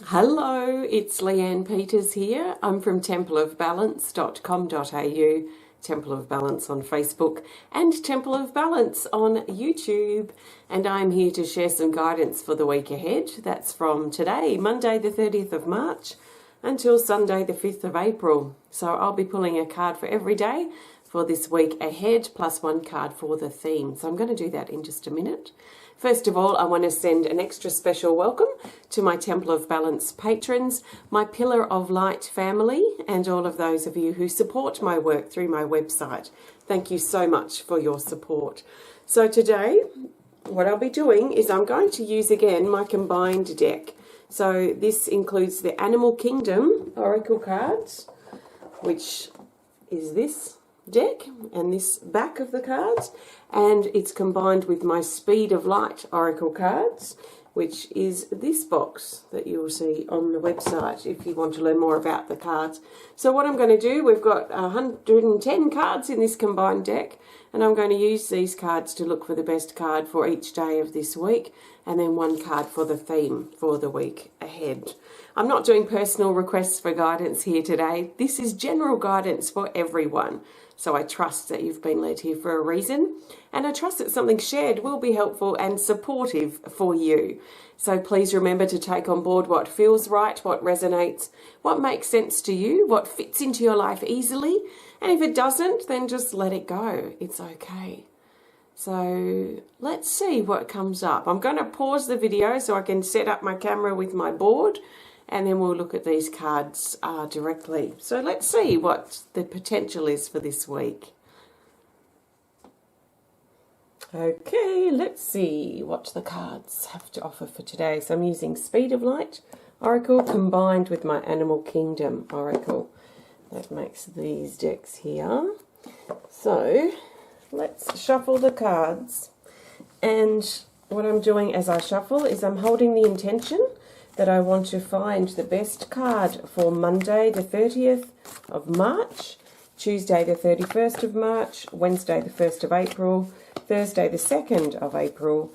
Hello, it's Leanne Peters here. I'm from templeofbalance.com.au, Temple of Balance on Facebook, and Temple of Balance on YouTube. And I'm here to share some guidance for the week ahead. That's from today, Monday the 30th of March, until Sunday the 5th of April. So I'll be pulling a card for every day for this week ahead, plus one card for the theme. So I'm going to do that in just a minute. First of all, I want to send an extra special welcome to my Temple of Balance patrons, my Pillar of Light family, and all of those of you who support my work through my website. Thank you so much for your support. So today, what I'll be doing is I'm going to use again my combined deck. So this includes the Animal Kingdom Oracle cards, which is this deck and this back of the cards, and it's combined with my Speed of Light Oracle cards, which is this box that you'll see on the website if you want to learn more about the cards. So what I'm going to do, we've got 110 cards in this combined deck, and I'm going to use these cards to look for the best card for each day of this week, and then one card for the theme for the week ahead. I'm not doing personal requests for guidance here today. This is general guidance for everyone. So I trust that you've been led here for a reason, and I trust that something shared will be helpful and supportive for you. So please remember to take on board what feels right, what resonates, what makes sense to you, what fits into your life easily, and if it doesn't, then just let it go. It's okay. So let's see what comes up. I'm going to pause the video so I can set up my camera with my board, and then we'll look at these cards directly. So let's see what the potential is for this week. Okay, let's see what the cards have to offer for today. So I'm using Speed of Light Oracle combined with my Animal Kingdom Oracle. That makes these decks here. So let's shuffle the cards. And what I'm doing as I shuffle is I'm holding the intention that I want to find the best card for Monday the 30th of March, Tuesday the 31st of March, Wednesday the 1st of April, Thursday the 2nd of April,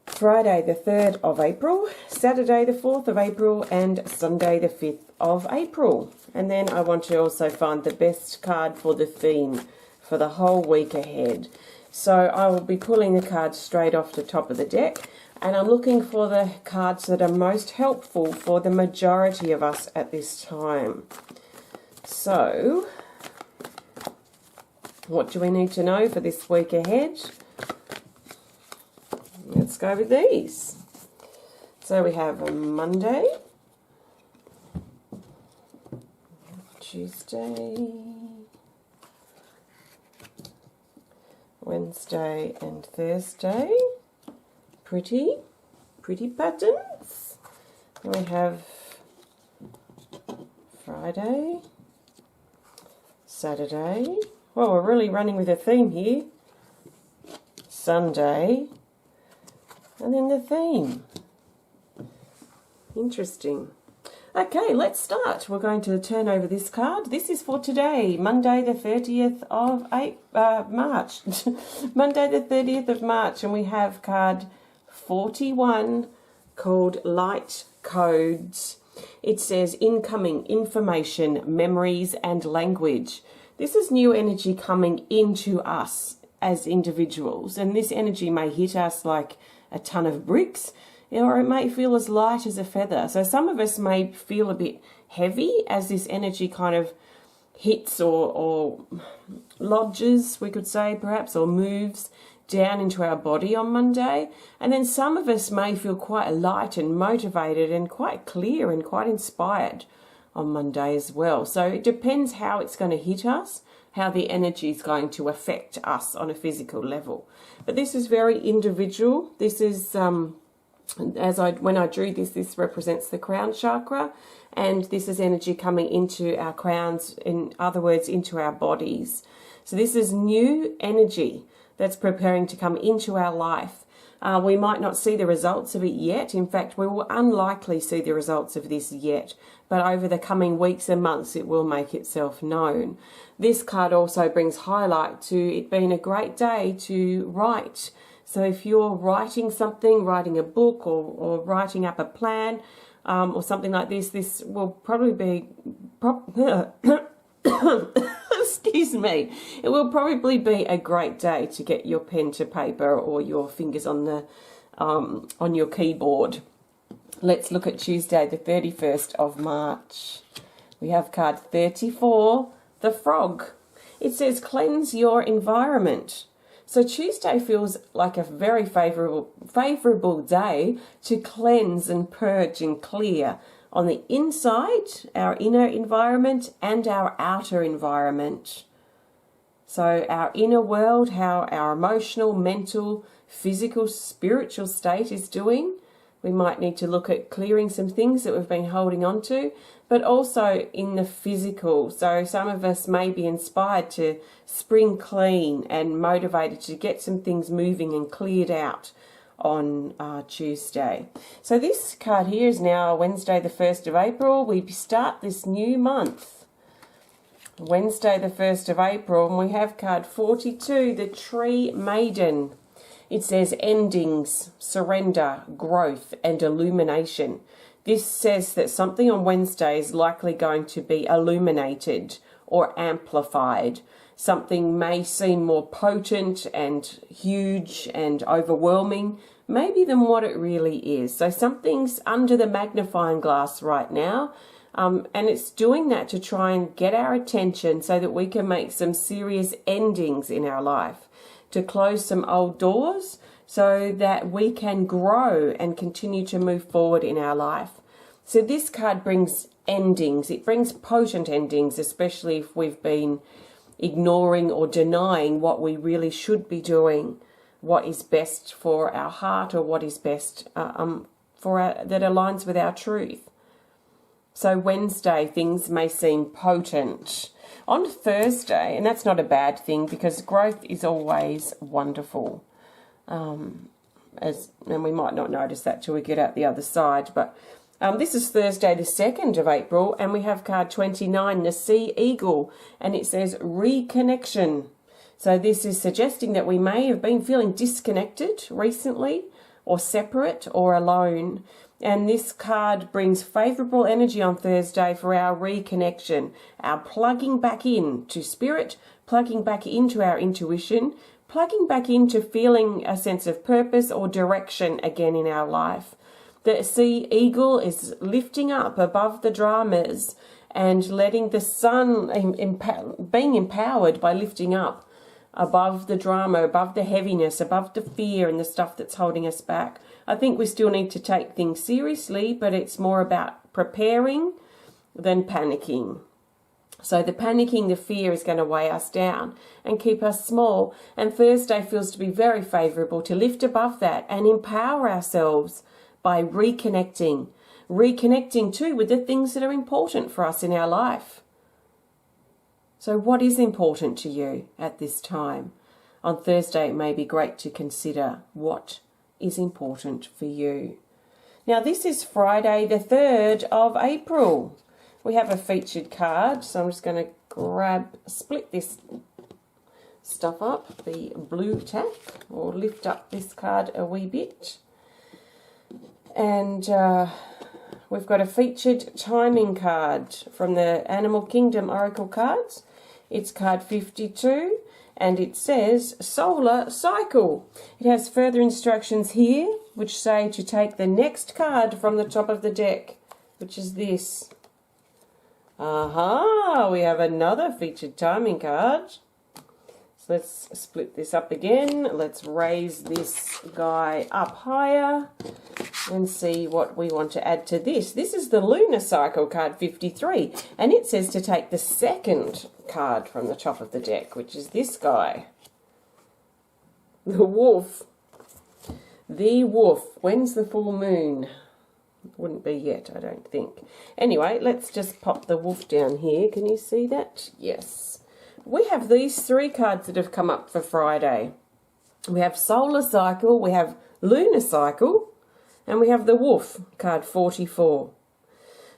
Friday the 3rd of April, Saturday the 4th of April, and Sunday the 5th of April. And then I want to also find the best card for the theme for the whole week ahead. So I will be pulling the cards straight off the top of the deck, and I'm looking for the cards that are most helpful for the majority of us at this time. So, what do we need to know for this week ahead? Let's go with these. So we have a Monday, Tuesday, Wednesday and Thursday. Pretty patterns. Then we have Friday, Saturday. Well, we're really running with a theme here. Sunday, and then the theme. Interesting. Okay, let's start. We're going to turn over this card. This is for today, Monday the 30th of March. Monday the 30th of March, and we have card 41 called Light Codes. It says incoming information, memories and language. This is new energy coming into us as individuals, and this energy may hit us like a ton of bricks, or it may feel as light as a feather. So some of us may feel a bit heavy as this energy kind of hits or lodges, we could say perhaps, or moves down into our body on Monday. And then some of us may feel quite light and motivated and quite clear and quite inspired on Monday as well. So it depends how it's going to hit us, how the energy is going to affect us on a physical level. But this is very individual. This is when I drew this represents the crown chakra, and this is energy coming into our crowns, in other words, into our bodies. So this is new energy that's preparing to come into our life. We might not see the results of it yet. In fact, we will unlikely see the results of this yet, but over the coming weeks and months it will make itself known. This card also brings highlight to it being a great day to write So if you're writing something, writing a book or writing up a plan or something like this, this will probably be, excuse me, it will probably be a great day to get your pen to paper or your fingers on your keyboard. Let's look at Tuesday, the 31st of March. We have card 34, the Frog. It says, cleanse your environment. So Tuesday feels like a very favourable day to cleanse and purge and clear on the inside, our inner environment, and our outer environment. So our inner world, how our emotional, mental, physical, spiritual state is doing. We might need to look at clearing some things that we've been holding on to, but also in the physical. So some of us may be inspired to spring clean and motivated to get some things moving and cleared out on Tuesday. So this card here is now Wednesday the 1st of April. We start this new month. Wednesday the 1st of April, and we have card 42, the Tree Maiden. It says endings, surrender, growth, and illumination. This says that something on Wednesday is likely going to be illuminated or amplified. Something may seem more potent and huge and overwhelming, maybe than what it really is. So something's under the magnifying glass right now, and it's doing that to try and get our attention so that we can make some serious endings in our life, to close some old doors so that we can grow and continue to move forward in our life. So this card brings endings. It brings potent endings, especially if we've been ignoring or denying what we really should be doing, what is best for our heart or what is best that aligns with our truth. So Wednesday, things may seem potent. On Thursday, and that's not a bad thing because growth is always wonderful. And we might not notice that till we get out the other side. But this is Thursday, the 2nd of April, and we have card 29, the Sea Eagle, and it says reconnection. So this is suggesting that we may have been feeling disconnected recently, or separate, or alone. And this card brings favourable energy on Thursday for our reconnection, our plugging back in to spirit, plugging back into our intuition, plugging back into feeling a sense of purpose or direction again in our life. The Sea Eagle is lifting up above the dramas and letting the sun, being empowered by lifting up above the drama, above the heaviness, above the fear and the stuff that's holding us back. I think we still need to take things seriously, but it's more about preparing than panicking. So the panicking, the fear is going to weigh us down and keep us small. And Thursday feels to be very favourable to lift above that and empower ourselves by reconnecting too with the things that are important for us in our life. So what is important to you at this time? On Thursday, it may be great to consider what is important for you. Now, this is Friday, the 3rd of April. We have a featured card, so I'm just going to split this stuff up, the blue tack, or lift up this card a wee bit. And we've got a featured timing card from the Animal Kingdom Oracle cards. It's card 52, and it says Solar Cycle. It has further instructions here, which say to take the next card from the top of the deck, which is this. Aha, we have another featured timing card. So let's split this up again. Let's raise this guy up higher and see what we want to add to this. This is the Lunar Cycle card 53, and it says to take the second card from the top of the deck, which is this guy. The Wolf. The Wolf. When's the full moon? Wouldn't be yet, I don't think. Anyway, let's just pop the wolf down here. Can you see that? Yes. We have these 3 cards that have come up for Friday. We have Solar Cycle, we have Lunar Cycle, and we have the Wolf, card 44.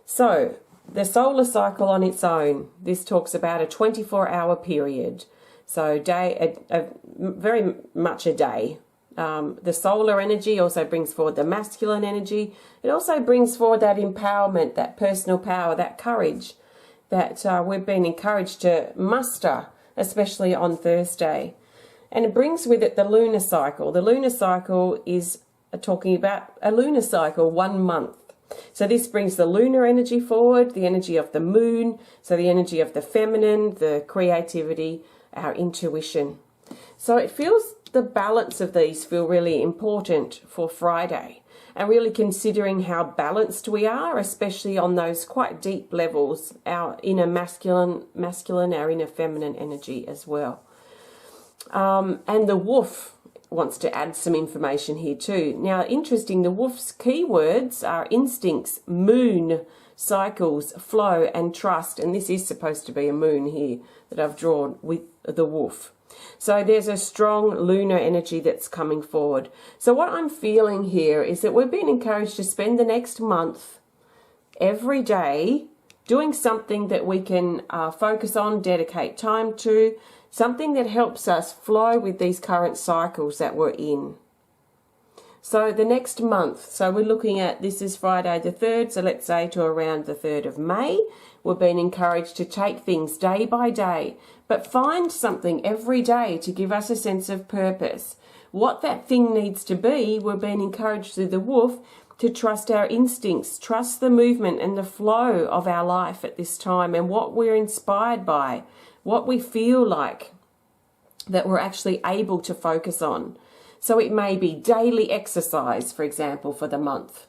So, the Solar Cycle on its own, this talks about a 24-hour period. So, very much a day. The solar energy also brings forward the masculine energy. It also brings forward that empowerment, that personal power, that courage that we've been encouraged to muster, especially on Thursday. And it brings with it the lunar cycle. The lunar cycle is talking about a lunar cycle, 1 month. So this brings the lunar energy forward, the energy of the moon, so the energy of the feminine, the creativity, our intuition. So it feels the balance of these feel really important for Friday, and really considering how balanced we are, especially on those quite deep levels, our inner masculine, our inner feminine energy as well. And the wolf wants to add some information here too. Now, interesting, the wolf's keywords are instincts, moon, cycles, flow, and trust. And this is supposed to be a moon here that I've drawn with the wolf. So there's a strong lunar energy that's coming forward. So what I'm feeling here is that we're being encouraged to spend the next month every day doing something that we can focus on, dedicate time to, something that helps us flow with these current cycles that we're in. So the next month, so we're looking at, this is Friday the 3rd, so let's say to around the 3rd of May, we're being encouraged to take things day by day, but find something every day to give us a sense of purpose. What that thing needs to be, we're being encouraged through the wolf to trust our instincts, trust the movement and the flow of our life at this time and what we're inspired by, what we feel like that we're actually able to focus on. So it may be daily exercise, for example, for the month.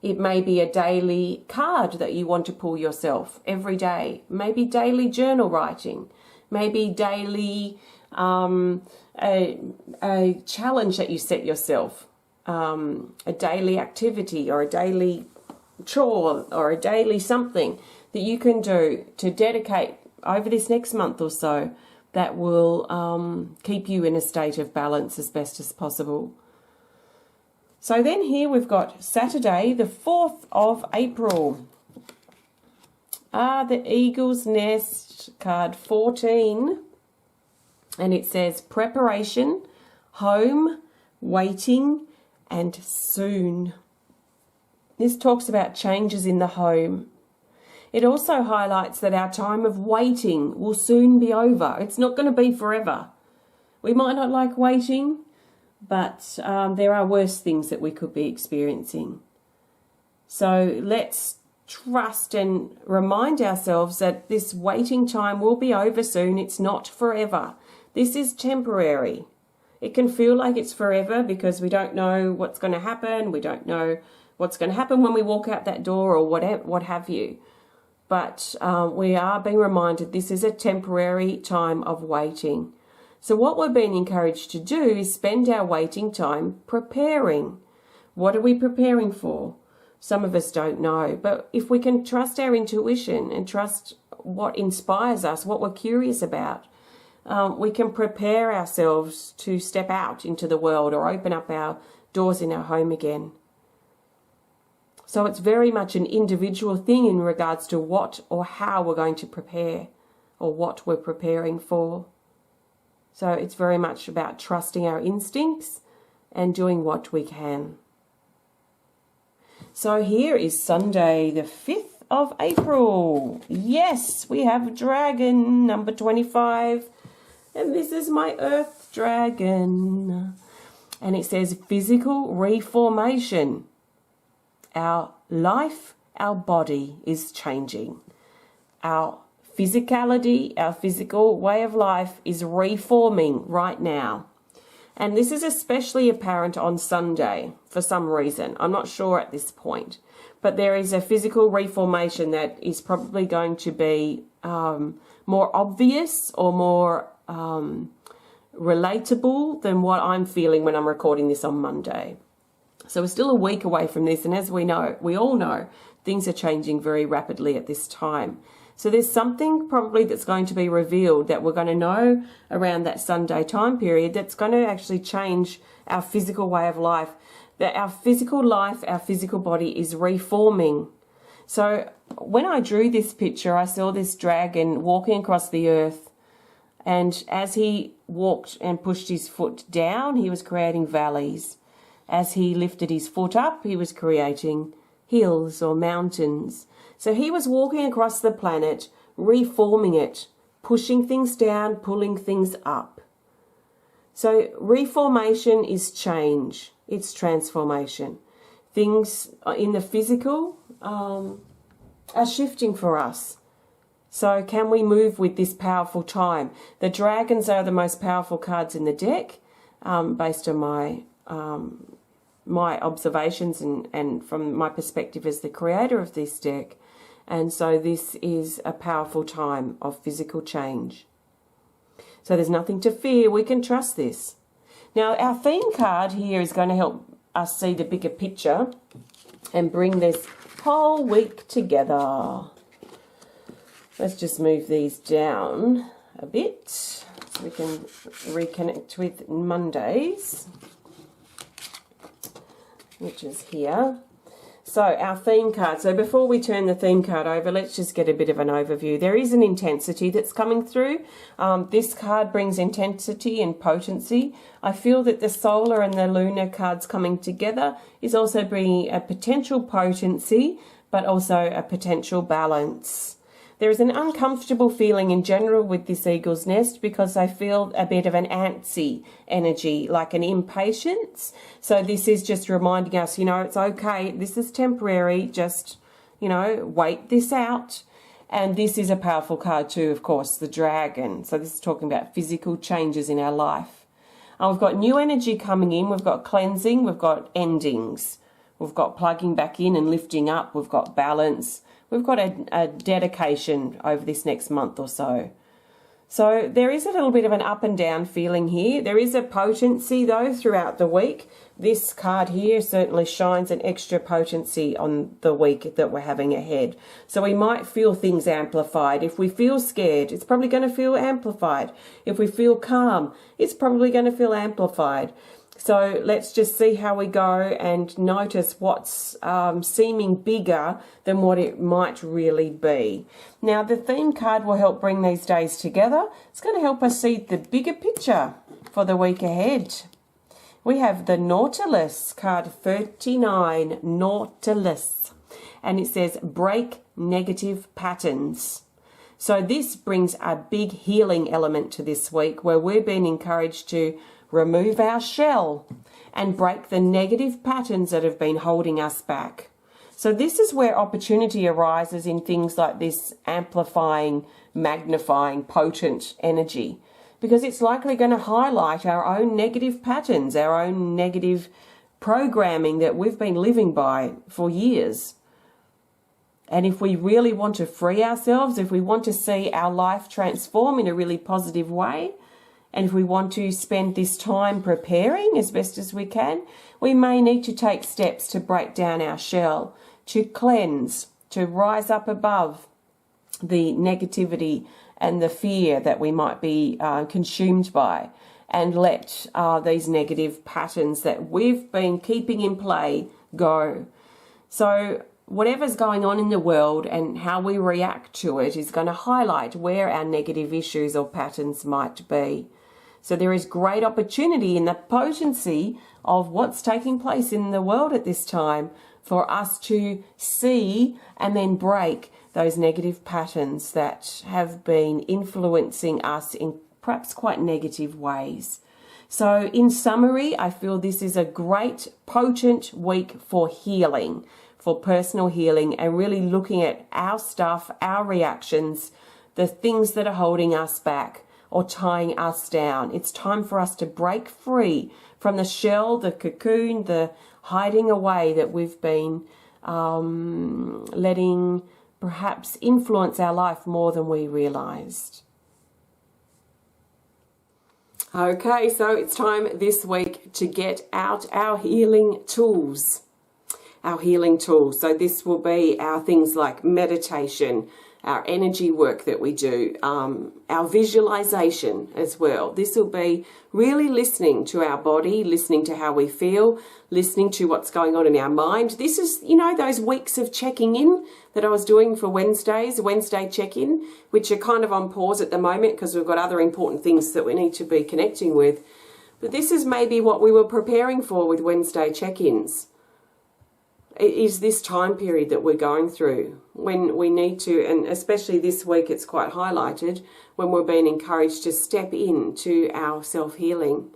It may be a daily card that you want to pull yourself every day. Maybe daily journal writing. Maybe daily a challenge that you set yourself. A daily activity or a daily chore or a daily something that you can do to dedicate over this next month or so that will keep you in a state of balance as best as possible. So then here we've got Saturday, the 4th of April. The Eagle's Nest, card 14. And it says preparation, home, waiting, and soon. This talks about changes in the home. It also highlights that our time of waiting will soon be over. It's not going to be forever. We might not like waiting, but there are worse things that we could be experiencing. So let's trust and remind ourselves that this waiting time will be over soon. It's not forever. This is temporary. It can feel like it's forever because we don't know what's going to happen. We don't know what's going to happen when we walk out that door or whatever, what have you. But we are being reminded this is a temporary time of waiting. So what we're being encouraged to do is spend our waiting time preparing. What are we preparing for? Some of us don't know. But if we can trust our intuition and trust what inspires us, what we're curious about, we can prepare ourselves to step out into the world or open up our doors in our home again. So it's very much an individual thing in regards to what or how we're going to prepare or what we're preparing for. So it's very much about trusting our instincts and doing what we can. So here is Sunday, the 5th of April. Yes, we have dragon number 25. And this is my earth dragon. And it says physical reformation. Our life, our body is changing. Our physicality, our physical way of life is reforming right now. And this is especially apparent on Sunday for some reason. I'm not sure at this point. But there is a physical reformation that is probably going to be more obvious or more relatable than what I'm feeling when I'm recording this on Monday. So we're still a week away from this, and as we all know, things are changing very rapidly at this time. So there's something probably that's going to be revealed that we're going to know around that Sunday time period that's going to actually change our physical way of life, that our physical life, our physical body is reforming. So when I drew this picture, I saw this dragon walking across the earth And as he walked and pushed his foot down, he was creating valleys. As he lifted his foot up, he was creating hills or mountains. So he was walking across the planet, reforming it, pushing things down, pulling things up. So reformation is change. It's transformation. Things in the physical are shifting for us. So can we move with this powerful time? The dragons are the most powerful cards in the deck, based on my observations and from my perspective as the creator of this deck. And so this is a powerful time of physical change. So there's nothing to fear. We can trust this. Now, our theme card here is going to help us see the bigger picture and bring this whole week together. Let's just move these down a bit so we can reconnect with Mondays, which is here. So our theme card. So before we turn the theme card over, let's just get a bit of an overview. There is an intensity that's coming through. This card brings intensity and potency. I feel that the solar and the lunar cards coming together is also bringing a potential potency, but also a potential balance. There is an uncomfortable feeling in general with this eagle's nest because I feel a bit of an antsy energy, like an impatience. So this is just reminding us, it's okay. This is temporary. Just, wait this out. And this is a powerful card too, of course, the dragon. So this is talking about physical changes in our life. We've got new energy coming in. We've got cleansing. We've got endings. We've got plugging back in and lifting up. We've got balance. We've got a dedication over this next month or so. So there is a little bit of an up and down feeling here. There is a potency, though, throughout the week. This card here certainly shines an extra potency on the week that we're having ahead. So we might feel things amplified. If we feel scared, it's probably going to feel amplified. If we feel calm, it's probably going to feel amplified. So let's just see how we go and notice what's seeming bigger than what it might really be. Now, the theme card will help bring these days together. It's going to help us see the bigger picture for the week ahead. We have the Nautilus, card 39, Nautilus. And it says, break negative patterns. So this brings a big healing element to this week where we're being encouraged to remove our shell and break the negative patterns that have been holding us back. So this is where opportunity arises in things like this amplifying, magnifying, potent energy, because it's likely going to highlight our own negative patterns, our own negative programming that we've been living by for years. And if we really want to free ourselves, if we want to see our life transform in a really positive way, and if we want to spend this time preparing as best as we can, we may need to take steps to break down our shell, to cleanse, to rise up above the negativity and the fear that we might be consumed by, and let these negative patterns that we've been keeping in play go. So whatever's going on in the world and how we react to it is going to highlight where our negative issues or patterns might be. So there is great opportunity in the potency of what's taking place in the world at this time for us to see and then break those negative patterns that have been influencing us in perhaps quite negative ways. So in summary, I feel this is a great, potent week for healing, for personal healing, and really looking at our stuff, our reactions, the things that are holding us back or tying us down. It's time for us to break free from the shell, the cocoon, the hiding away that we've been letting perhaps influence our life more than we realised. Okay, so it's time this week to get out our healing tools. Our healing tools. So this will be our things like meditation, our energy work that we do, our visualization as well. This will be really listening to our body, listening to how we feel, listening to what's going on in our mind. This is, you know, those weeks of checking in that I was doing for Wednesday check-in, which are kind of on pause at the moment because we've got other important things that we need to be connecting with. But this is maybe what we were preparing for with Wednesday check-ins. It is this time period that we're going through when we need to, and especially this week it's quite highlighted, when we're being encouraged to step into our self-healing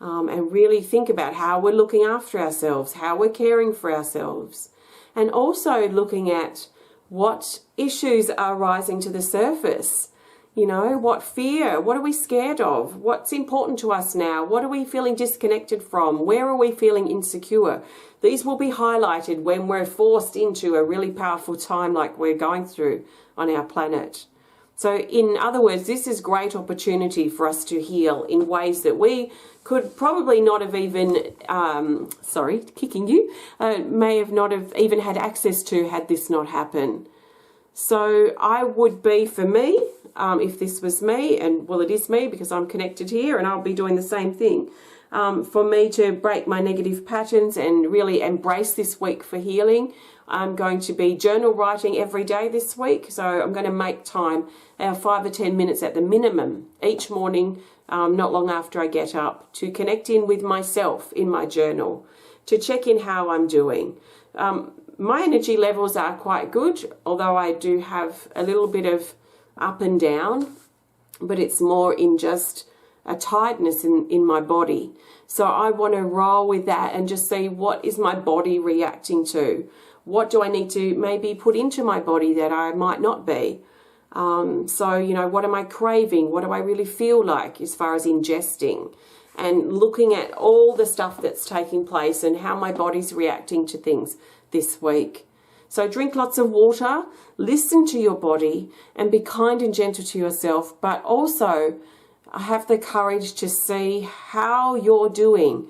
and really think about how we're looking after ourselves, how we're caring for ourselves, and also looking at what issues are rising to the surface. You know, what fear, what are we scared of? What's important to us now? What are we feeling disconnected from? Where are we feeling insecure? These will be highlighted when we're forced into a really powerful time like we're going through on our planet. So in other words, this is great opportunity for us to heal in ways that we could probably not have even, may have not have even had access to had this not happened. So I would be, for me, if this was me, and well, it is me because I'm connected here and I'll be doing the same thing, for me to break my negative patterns and really embrace this week for healing. I'm going to be journal writing every day this week, so I'm going to make time, 5 or 10 minutes at the minimum each morning, not long after I get up, to connect in with myself in my journal, to check in how I'm doing. My energy levels are quite good, although I do have a little bit of up and down, but it's more in just a tiredness in my body. So I want to roll with that and just see what is my body reacting to. What do I need to maybe put into my body that I might not be? So, you know, what am I craving? What do I really feel like as far as ingesting? And looking at all the stuff that's taking place and how my body's reacting to things this week. So drink lots of water, listen to your body, and be kind and gentle to yourself, but also have the courage to see how you're doing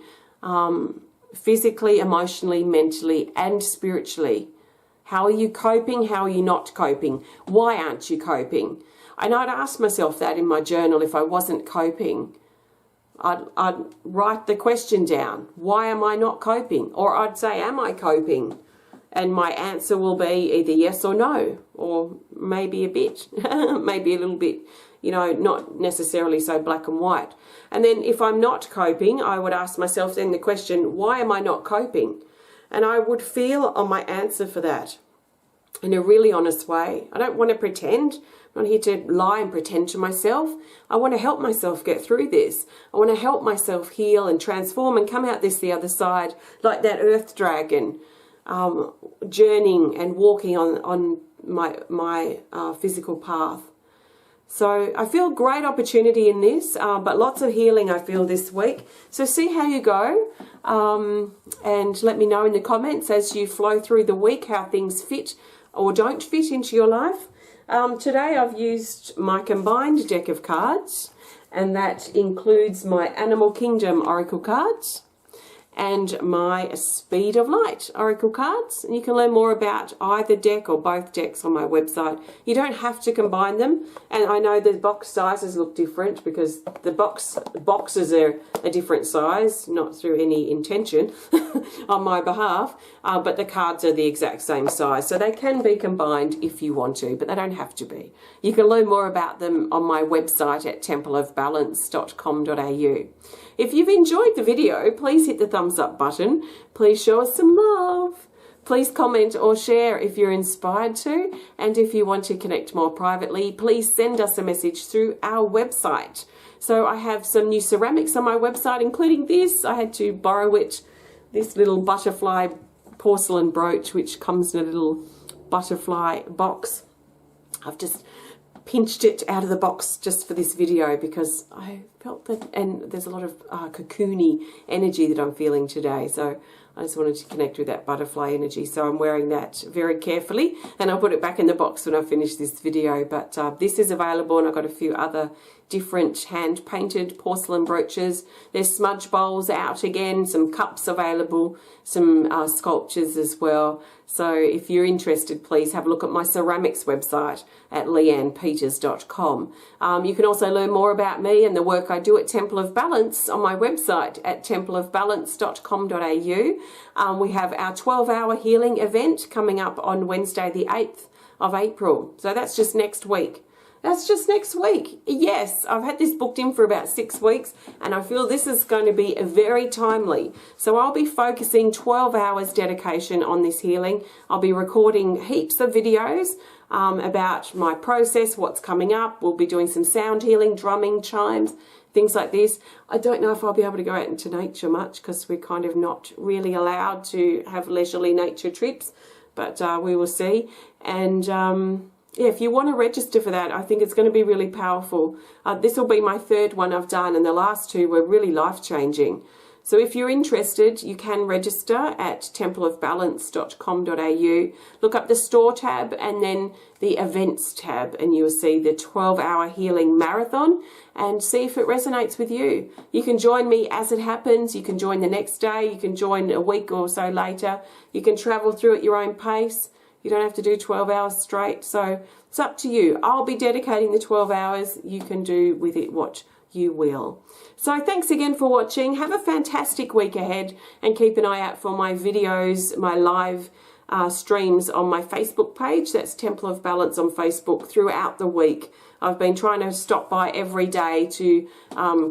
physically, emotionally, mentally, and spiritually. How are you coping? How are you not coping? Why aren't you coping? And I'd ask myself that in my journal if I wasn't coping. I'd write the question down. Why am I not coping? Or I'd say, am I coping? And my answer will be either yes or no, or maybe a bit, maybe a little bit, you know, not necessarily so black and white. And then if I'm not coping, I would ask myself then the question, why am I not coping? And I would feel on my answer for that in a really honest way. I don't want to pretend. I'm not here to lie and pretend to myself. I want to help myself get through this. I want to help myself heal and transform and come out this the other side like that earth dragon, journeying and walking on my physical path. So I feel great opportunity in this, but lots of healing I feel this week. So see how you go, and let me know in the comments as you flow through the week how things fit or don't fit into your life. Today I've used my combined deck of cards, and that includes my Animal Kingdom Oracle cards and my Speed of Light Oracle cards. And you can learn more about either deck or both decks on my website. You don't have to combine them. And I know the box sizes look different because the boxes are a different size, not through any intention on my behalf, but the cards are the exact same size. So they can be combined if you want to, but they don't have to be. You can learn more about them on my website at templeofbalance.com.au. If you've enjoyed the video, please hit the thumbs up button. Please show us some love. Please comment or share if you're inspired to. And if you want to connect more privately, please send us a message through our website. So I have some new ceramics on my website, including this. I had to borrow it, this little butterfly porcelain brooch, which comes in a little butterfly box. I've just pinched it out of the box just for this video because I felt that, and there's a lot of cocoony energy that I'm feeling today, so I just wanted to connect with that butterfly energy. So I'm wearing that very carefully, and I'll put it back in the box when I finish this video. But this is available, and I've got a few other different hand-painted porcelain brooches. There's smudge bowls out again, some cups available, some sculptures as well. So if you're interested, please have a look at my ceramics website at leannepeters.com. You can also learn more about me and the work I do at Temple of Balance on my website at templeofbalance.com.au. We have our 12-hour healing event coming up on Wednesday the 8th of April. So that's just next week. That's just next week. Yes, I've had this booked in for about 6 weeks and I feel this is going to be very timely. So I'll be focusing 12 hours dedication on this healing. I'll be recording heaps of videos about my process, what's coming up. We'll be doing some sound healing, drumming, chimes, things like this. I don't know if I'll be able to go out into nature much because we're kind of not really allowed to have leisurely nature trips, but we will see. And yeah, if you want to register for that, I think it's going to be really powerful. This will be my 3rd one I've done, and the last 2 were really life-changing. So if you're interested, you can register at templeofbalance.com.au. Look up the store tab and then the events tab, and you'll see the 12-hour healing marathon and see if it resonates with you. You can join me as it happens. You can join the next day. You can join a week or so later. You can travel through at your own pace. You don't have to do 12 hours straight, so it's up to you. I'll be dedicating the 12 hours. You can do with it what you will. So thanks again for watching. Have a fantastic week ahead and keep an eye out for my videos, my live streams on my Facebook page. That's Temple of Balance on Facebook throughout the week. I've been trying to stop by every day to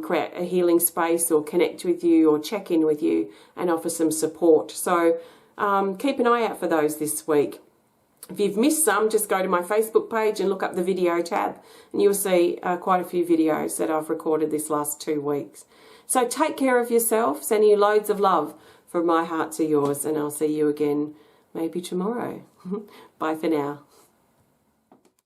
create a healing space or connect with you or check in with you and offer some support. So keep an eye out for those this week. If you've missed some, just go to my Facebook page and look up the video tab and you'll see quite a few videos that I've recorded this last 2 weeks. So take care of yourself, sending you loads of love from my heart to yours, and I'll see you again maybe tomorrow. Bye for now.